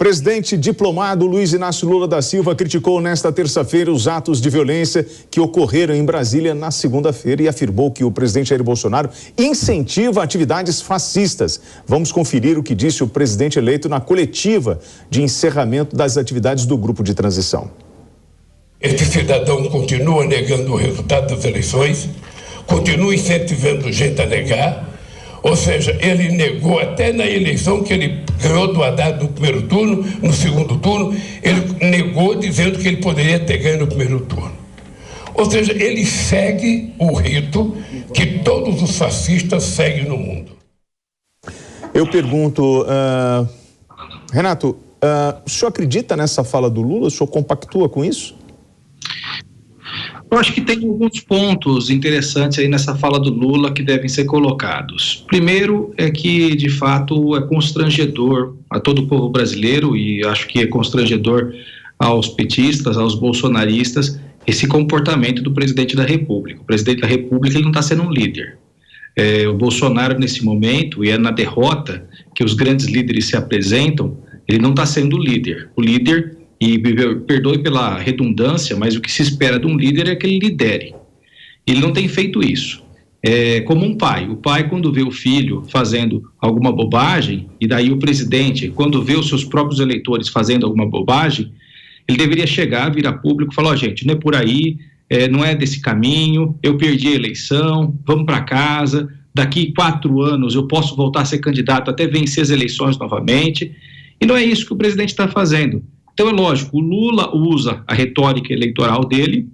Presidente diplomado Luiz Inácio Lula da Silva criticou nesta terça-feira os atos de violência que ocorreram em Brasília na segunda-feira e afirmou que o presidente Jair Bolsonaro incentiva atividades fascistas. Vamos conferir o que disse o presidente eleito na coletiva de encerramento das atividades do grupo de transição. Este cidadão continua negando o resultado das eleições, continua incentivando gente a negar. Ou seja, ele negou até na eleição que ele ganhou do Haddad no primeiro turno, no segundo turno, ele negou dizendo que ele poderia ter ganho no primeiro turno. Ou seja, ele segue o rito que todos os fascistas seguem no mundo. Eu pergunto, Renato, o senhor acredita nessa fala do Lula? O senhor compactua com isso? Eu acho que tem alguns pontos interessantes aí nessa fala do Lula que devem ser colocados. Primeiro é que, de fato, é constrangedor a todo o povo brasileiro e acho que é constrangedor aos petistas, aos bolsonaristas, esse comportamento do presidente da República. O presidente da República ele não está sendo um líder. O Bolsonaro, nesse momento, e é na derrota que os grandes líderes se apresentam, ele não está sendo o líder. O líder... E perdoe pela redundância, mas o que se espera de um líder é que ele lidere. Ele não tem feito isso. É como um pai. O pai, quando vê o filho fazendo alguma bobagem, e daí o presidente, quando vê os seus próprios eleitores fazendo alguma bobagem, ele deveria chegar, vir a público e falar, gente, não é por aí, não é desse caminho, eu perdi a eleição, vamos para casa, daqui 4 anos eu posso voltar a ser candidato até vencer as eleições novamente. E não é isso que o presidente está fazendo. Então é lógico, o Lula usa a retórica eleitoral dele,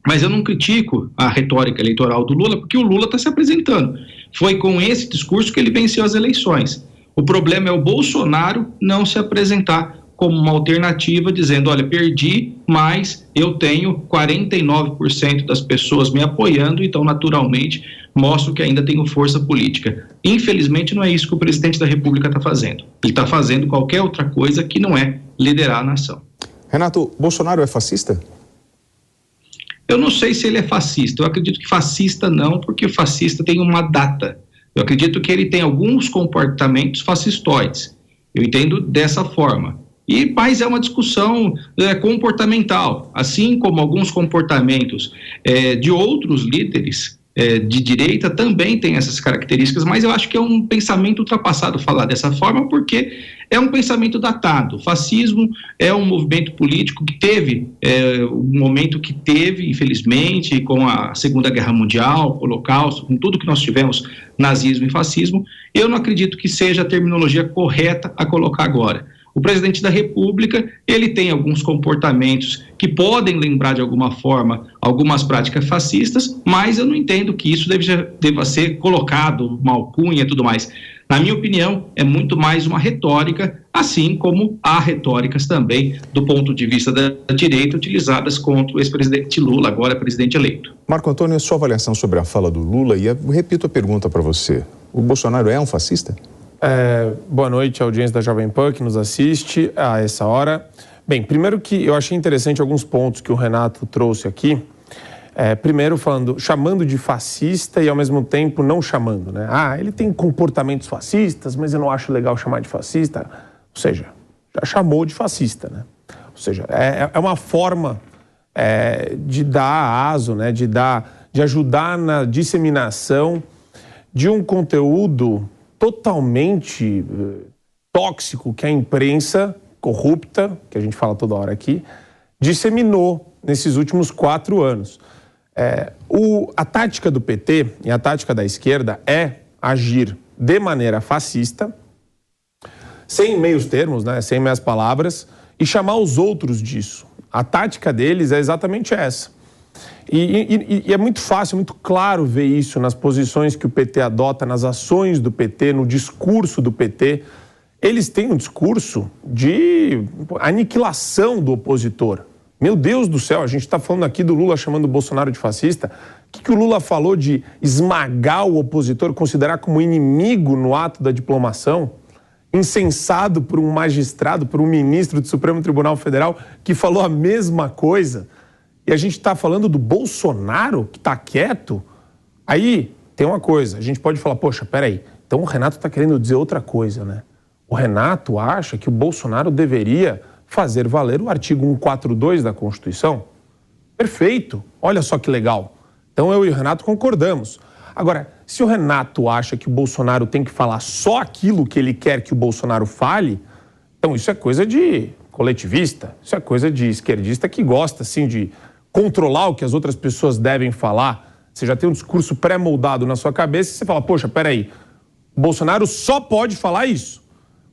mas eu não critico a retórica eleitoral do Lula, porque o Lula está se apresentando. Foi com esse discurso que ele venceu as eleições. O problema é o Bolsonaro não se apresentar como uma alternativa, dizendo, olha, perdi, mas eu tenho 49% das pessoas me apoiando, então naturalmente mostro que ainda tenho força política. Infelizmente não é isso que o presidente da República está fazendo. Ele está fazendo qualquer outra coisa que não é liderar a nação. Renato, Bolsonaro é fascista? Eu não sei se ele é fascista. Eu acredito que fascista não, porque o fascista tem uma data. Eu acredito que ele tem alguns comportamentos fascistoides. Eu entendo dessa forma. Mas é uma discussão comportamental, assim como alguns comportamentos de outros líderes de direita também tem essas características, mas eu acho que é um pensamento ultrapassado falar dessa forma, porque é um pensamento datado. O fascismo é um movimento político que teve o momento que teve, infelizmente, com a Segunda Guerra Mundial, o Holocausto, com tudo que nós tivemos, nazismo e fascismo. Eu não acredito que seja a terminologia correta a colocar agora. O presidente da República, ele tem alguns comportamentos que podem lembrar de alguma forma algumas práticas fascistas, mas eu não entendo que isso deva ser colocado, uma alcunha e tudo mais. Na minha opinião, é muito mais uma retórica, assim como há retóricas também do ponto de vista da direita utilizadas contra o ex-presidente Lula, agora presidente eleito. Marco Antônio, sua avaliação sobre a fala do Lula, e eu repito a pergunta para você. O Bolsonaro é um fascista? Boa noite, audiência da Jovem Pan que nos assiste a essa hora. Bem, primeiro que eu achei interessante alguns pontos que o Renato trouxe aqui. Primeiro chamando de fascista e ao mesmo tempo não chamando, né? Ele tem comportamentos fascistas, mas eu não acho legal chamar de fascista. Ou seja, já chamou de fascista, né? Ou seja, é uma forma de dar aso, né? De ajudar na disseminação de um conteúdo totalmente tóxico que a imprensa corrupta, que a gente fala toda hora aqui, disseminou nesses últimos 4 anos. A tática do PT e a tática da esquerda é agir de maneira fascista, sem meios termos, né, sem meias palavras, e chamar os outros disso. A tática deles é exatamente essa. E é muito fácil, muito claro ver isso nas posições que o PT adota, nas ações do PT, no discurso do PT. Eles têm um discurso de aniquilação do opositor. Meu Deus do céu, a gente está falando aqui do Lula chamando o Bolsonaro de fascista. O que o Lula falou de esmagar o opositor, considerar como inimigo no ato da diplomação? Incensado por um magistrado, por um ministro do Supremo Tribunal Federal que falou a mesma coisa. E a gente está falando do Bolsonaro, que está quieto. Aí tem uma coisa, a gente pode falar, poxa, peraí, então o Renato está querendo dizer outra coisa, né? o Renato acha que o Bolsonaro deveria fazer valer o artigo 142 da Constituição. Perfeito, olha só que legal. Então eu e o Renato concordamos. Agora, se o Renato acha que o Bolsonaro tem que falar só aquilo que ele quer que o Bolsonaro fale, então isso é coisa de coletivista, isso é coisa de esquerdista que gosta, assim, de controlar o que as outras pessoas devem falar. Você já tem um discurso pré-moldado na sua cabeça e você fala, poxa, peraí, o Bolsonaro só pode falar isso.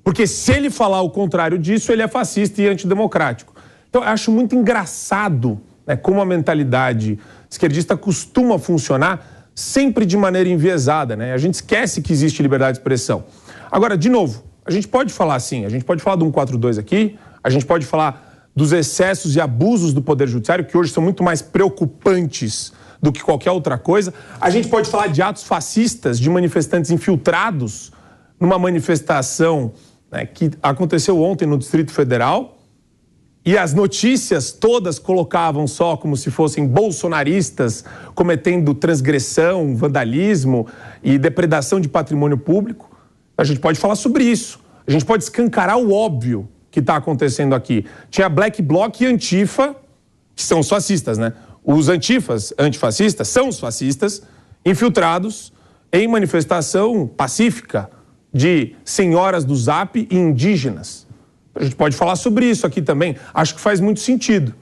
Porque se ele falar o contrário disso, ele é fascista e antidemocrático. Então, eu acho muito engraçado, né, como a mentalidade esquerdista costuma funcionar sempre de maneira enviesada, né? A gente esquece que existe liberdade de expressão. Agora, de novo, a gente pode falar assim, a gente pode falar do 142 aqui, a gente pode falar dos excessos e abusos do Poder Judiciário, que hoje são muito mais preocupantes do que qualquer outra coisa. A gente pode falar de atos fascistas, de manifestantes infiltrados numa manifestação, né, que aconteceu ontem no Distrito Federal, e as notícias todas colocavam só como se fossem bolsonaristas cometendo transgressão, vandalismo e depredação de patrimônio público. A gente pode falar sobre isso. A gente pode escancarar o óbvio que está acontecendo aqui. Tinha Black Bloc e Antifa, que são os fascistas, né? Os antifas, antifascistas, são os fascistas infiltrados em manifestação pacífica de senhoras do Zap e indígenas. A gente pode falar sobre isso aqui também. Acho que faz muito sentido.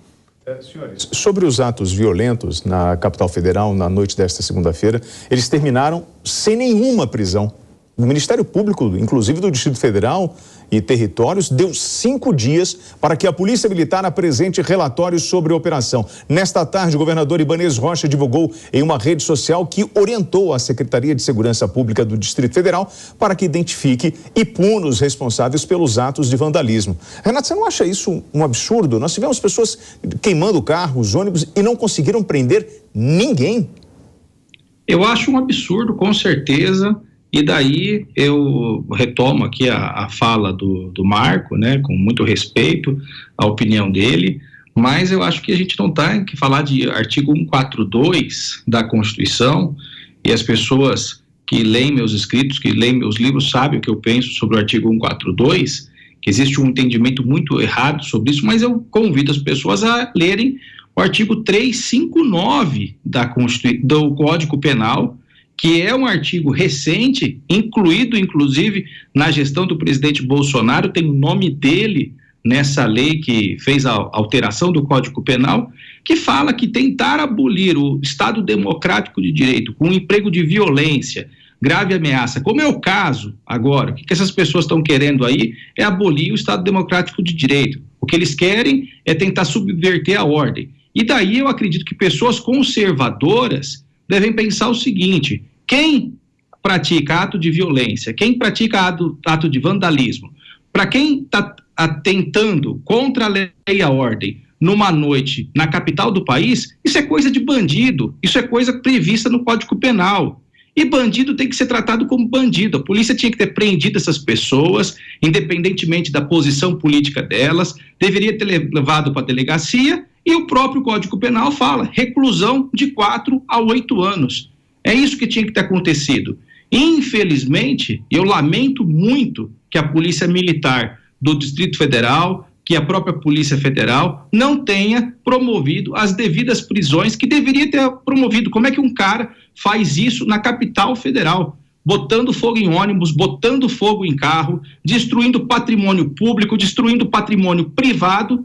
Senhores, sobre os atos violentos na capital federal na noite desta segunda-feira, eles terminaram sem nenhuma prisão. O Ministério Público, inclusive do Distrito Federal e Territórios, deu 5 dias para que a Polícia Militar apresente relatórios sobre a operação. Nesta tarde, o governador Ibanez Rocha divulgou em uma rede social que orientou a Secretaria de Segurança Pública do Distrito Federal para que identifique e puna os responsáveis pelos atos de vandalismo. Renato, você não acha isso um absurdo? Nós tivemos pessoas queimando carros, ônibus e não conseguiram prender ninguém. Eu acho um absurdo, com certeza. E daí eu retomo aqui a fala do Marco, né, com muito respeito à opinião dele, mas eu acho que a gente não tem que falar de artigo 142 da Constituição, e as pessoas que leem meus escritos, que leem meus livros, sabem o que eu penso sobre o artigo 142, que existe um entendimento muito errado sobre isso, mas eu convido as pessoas a lerem o artigo 359 do Código Penal, que é um artigo recente, incluído, inclusive, na gestão do presidente Bolsonaro, tem o nome dele nessa lei que fez a alteração do Código Penal, que fala que tentar abolir o Estado Democrático de Direito com um emprego de violência, grave ameaça, como é o caso agora, o que essas pessoas estão querendo aí é abolir o Estado Democrático de Direito. O que eles querem é tentar subverter a ordem. E daí eu acredito que pessoas conservadoras devem pensar o seguinte: quem pratica ato de violência, quem pratica ato de vandalismo, para quem está atentando contra a lei e a ordem numa noite na capital do país, isso é coisa de bandido, isso é coisa prevista no Código Penal. E bandido tem que ser tratado como bandido. A polícia tinha que ter prendido essas pessoas, independentemente da posição política delas, deveria ter levado para a delegacia, e o próprio Código Penal fala reclusão de 4 a 8 anos. É isso que tinha que ter acontecido. Infelizmente, eu lamento muito que a Polícia Militar do Distrito Federal, que a própria Polícia Federal não tenha promovido as devidas prisões que deveria ter promovido. Como é que um cara faz isso na capital federal? Botando fogo em ônibus, botando fogo em carro, destruindo patrimônio público, destruindo patrimônio privado,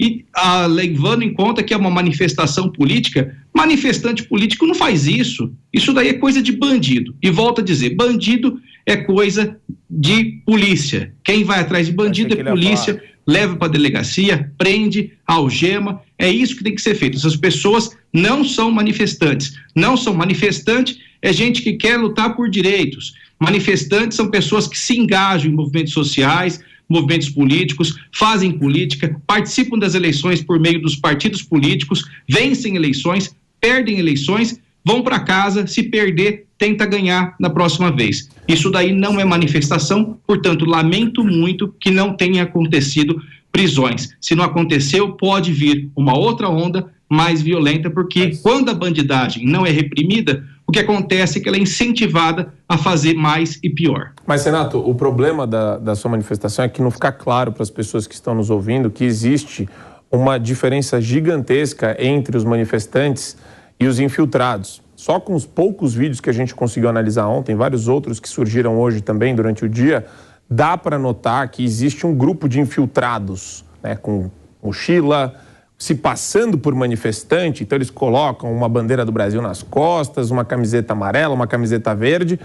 e levando em conta que é uma manifestação política. Manifestante político não faz isso. Isso daí é coisa de bandido. E volto a dizer, bandido é coisa de polícia. Quem vai atrás de bandido é polícia, leva para a delegacia, prende, algema. É isso que tem que ser feito. Essas pessoas não são manifestantes. Não são manifestantes, é gente que quer lutar por direitos. Manifestantes são pessoas que se engajam em movimentos sociais, movimentos políticos, fazem política, participam das eleições por meio dos partidos políticos, vencem eleições, perdem eleições, vão para casa, se perder, tenta ganhar na próxima vez. Isso daí não é manifestação, portanto, lamento muito que não tenha acontecido prisões. Se não aconteceu, pode vir uma outra onda mais violenta, porque quando a bandidagem não é reprimida, O que acontece é que ela é incentivada a fazer mais e pior. Mas, Renato, o problema da sua manifestação é que não fica claro para as pessoas que estão nos ouvindo que existe uma diferença gigantesca entre os manifestantes e os infiltrados. Só com os poucos vídeos que a gente conseguiu analisar ontem, vários outros que surgiram hoje também durante o dia, dá para notar que existe um grupo de infiltrados, né, com mochila, se passando por manifestante. Então eles colocam uma bandeira do Brasil nas costas, uma camiseta amarela, uma camiseta verde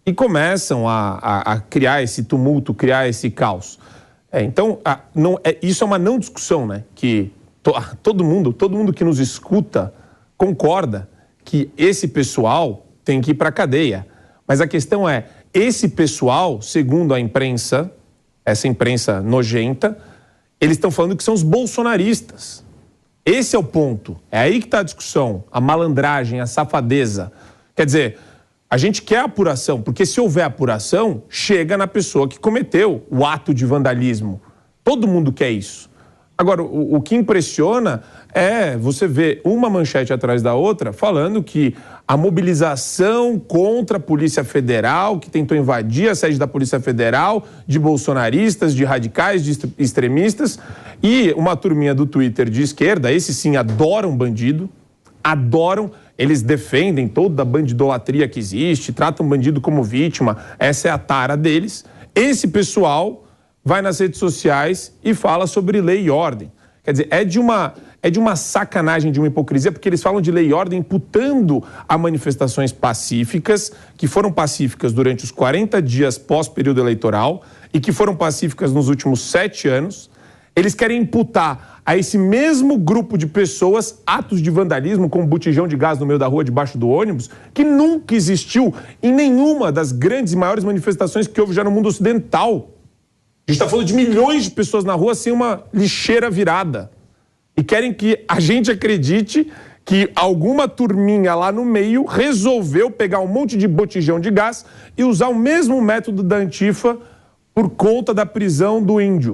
e começam a criar esse tumulto, criar esse caos. Então, isso é uma não discussão, né? Que todo mundo que nos escuta concorda que esse pessoal tem que ir para a cadeia. Mas a questão é, esse pessoal, segundo a imprensa, essa imprensa nojenta, eles estão falando que são os bolsonaristas. Esse é o ponto. É aí que está a discussão, a malandragem, a safadeza. Quer dizer, a gente quer apuração, porque se houver apuração, chega na pessoa que cometeu o ato de vandalismo. Todo mundo quer isso. Agora, o que impressiona é você ver uma manchete atrás da outra falando que a mobilização contra a Polícia Federal, que tentou invadir a sede da Polícia Federal, de bolsonaristas, de radicais, de extremistas, e uma turminha do Twitter de esquerda, esses sim adoram bandido, eles defendem toda a bandidolatria que existe, tratam bandido como vítima, essa é a tara deles. Esse pessoal vai nas redes sociais e fala sobre lei e ordem. Quer dizer, é de uma sacanagem, de uma hipocrisia, porque eles falam de lei e ordem imputando a manifestações pacíficas, que foram pacíficas durante os 40 dias pós-período eleitoral e que foram pacíficas nos últimos 7 anos. Eles querem imputar a esse mesmo grupo de pessoas atos de vandalismo, como botijão de gás no meio da rua, debaixo do ônibus, que nunca existiu em nenhuma das grandes e maiores manifestações que houve já no mundo ocidental. A gente está falando de milhões de pessoas na rua sem uma lixeira virada. E querem que a gente acredite que alguma turminha lá no meio resolveu pegar um monte de botijão de gás e usar o mesmo método da Antifa por conta da prisão do índio.